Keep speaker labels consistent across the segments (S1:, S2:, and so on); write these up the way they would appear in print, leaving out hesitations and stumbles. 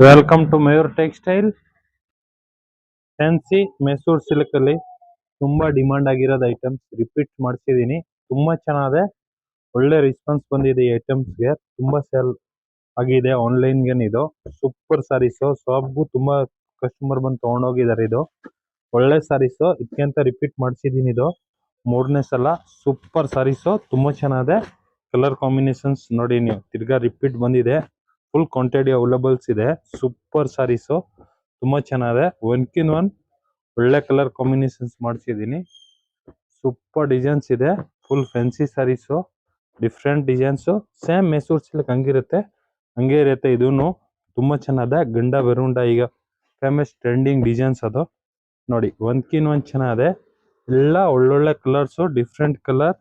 S1: Welcome to Mayur textile. Fancy Mysuru silk ಅಲ್ಲಿ ತುಂಬಾ demand ಆಗಿರೋದು ಐಟಮ್ಸ್ ರಿಪೀಟ್ ಮಾಡಿಸಿದೀನಿ. ತುಂಬಾ ಚೆನ್ನಾಗಿದೆ, ಒಳ್ಳೆ ರೆಸ್ಪಾನ್ಸ್ ಬಂದಿದೆ. ಈ ಐಟಮ್ಸ್ಗೆ ತುಂಬಾ ಸೇಲ್ ಆಗಿದೆ. ಆನ್ಲೈನ್ ಇದು ಸೂಪರ್ ಸಾರೀಸ್. ಸೊಬ್ಬು ತುಂಬಾ ಕಸ್ಟಮರ್ ಬಂದು ತಗೊಂಡೋಗಿದ್ದಾರೆ. ಇದು ಒಳ್ಳೆ ಸಾರೀಸ್, ಇದಕ್ಕಿಂತ ರಿಪೀಟ್ ಮಾಡಿಸಿದೀನಿ. ಇದು ಮೂರನೇ ಸಲ. ಸೂಪರ್ ಸಾರೀಸ್, ತುಂಬಾ ಚೆನ್ನಾಗಿದೆ. ಕಲರ್ ಕಾಂಬಿನೇಷನ್ಸ್ ನೋಡಿ ನೀವು, ತಿರ್ಗಾ ರಿಪೀಟ್ ಬಂದಿದೆ. ಫುಲ್ ಕ್ವಾಂಟಿಟಿ ಅವೈಲಬಲ್ಸ್ ಇದೆ. ಸೂಪರ್ ಸಾರೀಸು, ತುಂಬಾ ಚೆನ್ನಾಗಿದೆ. ಒನ್ಕಿನ್ ಒನ್ ಒಳ್ಳೆ ಕಲರ್ ಕಾಂಬಿನೇಷನ್ಸ್ ಮಾಡಿಸಿದೀನಿ. ಸೂಪರ್ ಡಿಸೈನ್ಸ್ ಇದೆ. Full fancy sarees, different designs. Same Mysuru silk ಹಂಗಿರುತ್ತೆ, ಹಂಗೆ ಇರುತ್ತೆ. ಇದೂನು ತುಂಬಾ ಚೆನ್ನಾಗಿದೆ. ಗಂಡ ಬೆರುಂಡ ಈಗ ಫೇಮಸ್ ಟ್ರೆಂಡಿಂಗ್ ಡಿಸೈನ್ಸ್ ಅದು ನೋಡಿ. ಒನ್ಕಿನ್ ಒನ್ ಚೆನ್ನಾಗಿದೆ. ಎಲ್ಲ ಒಳ್ಳೊಳ್ಳೆ colours, different colour,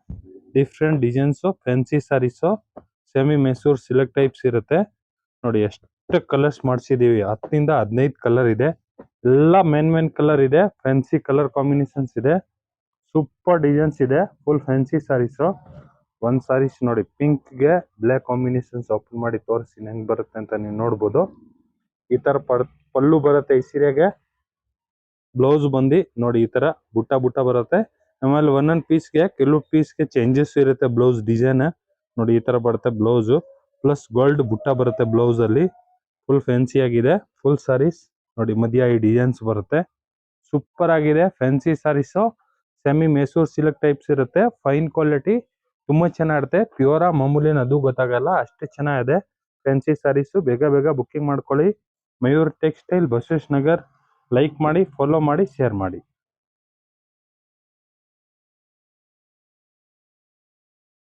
S1: different designs, fancy sarees, semi Mysuru silk types ಇರುತ್ತೆ ನೋಡಿ. ಎಷ್ಟು ಕಲರ್ಸ್ ಮಾಡಿಸಿದೀವಿ, 10 ರಿಂದ 15 ಕಲರ್ ಇದೆ. ಎಲ್ಲ ಮೇನ್ ಕಲರ್ ಇದೆ. ಫ್ಯಾನ್ಸಿ ಕಲರ್ ಕಾಂಬಿನೇಷನ್ಸ್ ಇದೆ. ಸೂಪರ್ ಡಿಸೈನ್ಸ್ ಇದೆ. Full fancy saris. ಒಂದ್ ಸಾರೀಸ್ ನೋಡಿ, ಪಿಂಕ್ ಗೆ ಬ್ಲಾಕ್ ಕಾಂಬಿನೇಷನ್ಸ್. ಓಪನ್ ಮಾಡಿ ತೋರಿಸ್ತೀನಿ ಹೆಂಗ್ ಬರುತ್ತೆ ಅಂತ ನೀವು ನೋಡ್ಬೋದು. ಈ ತರ ಪಲ್ಲು ಬರುತ್ತೆ ಈ ಸೀರೆಗೆ. ಬ್ಲೌಸ್ ಬಂದು ನೋಡಿ ಈ ತರ ಬುಟ್ಟ ಬುಟ್ಟ ಬರುತ್ತೆ. ಆಮೇಲೆ ಒಂದೊಂದು ಪೀಸ್ಗೆ ಕೆಲವು ಪೀಸ್ಗೆ ಚೇಂಜಸ್ ಇರುತ್ತೆ. ಬ್ಲೌಸ್ ಡಿಸೈನ್ ನೋಡಿ ಈ ತರ ಬರುತ್ತೆ ಬ್ಲೌಸ್. ಪ್ಲಸ್ ಗೋಲ್ಡ್ ಬುಟ್ಟ ಬರುತ್ತೆ ಬ್ಲೌಸ್ ಅಲ್ಲಿ. ಫುಲ್ ಫ್ಯಾನ್ಸಿ ಆಗಿದೆ. ಫುಲ್ ಸಾರೀಸ್ ನೋಡಿ, ಮಧ್ಯ ಈ ಡಿಸೈನ್ಸ್ ಬರುತ್ತೆ. ಸೂಪರ್ ಆಗಿದೆ. Fancy sarees, semi Mysuru silk types ಇರುತ್ತೆ. ಫೈನ್ ಕ್ವಾಲಿಟಿ, ತುಂಬಾ ಚೆನ್ನಾಗಿರುತ್ತೆ. ಪ್ಯೂರಾ ಮಾಮೂಲಿನ ಅದು ಗೊತ್ತಾಗಲ್ಲ, ಅಷ್ಟು ಚೆನ್ನಾಗಿದೆ ಫ್ಯಾನ್ಸಿ ಸಾರೀಸು. ಬೇಗ ಬೇಗ ಬುಕ್ಕಿಂಗ್ ಮಾಡ್ಕೊಳ್ಳಿ. ಮಯೂರ್ ಟೆಕ್ಸ್ಟೈಲ್, ಬಸವೇಶ್ ನಗರ್. ಲೈಕ್ ಮಾಡಿ, ಫಾಲೋ ಮಾಡಿ, ಶೇರ್ ಮಾಡಿ.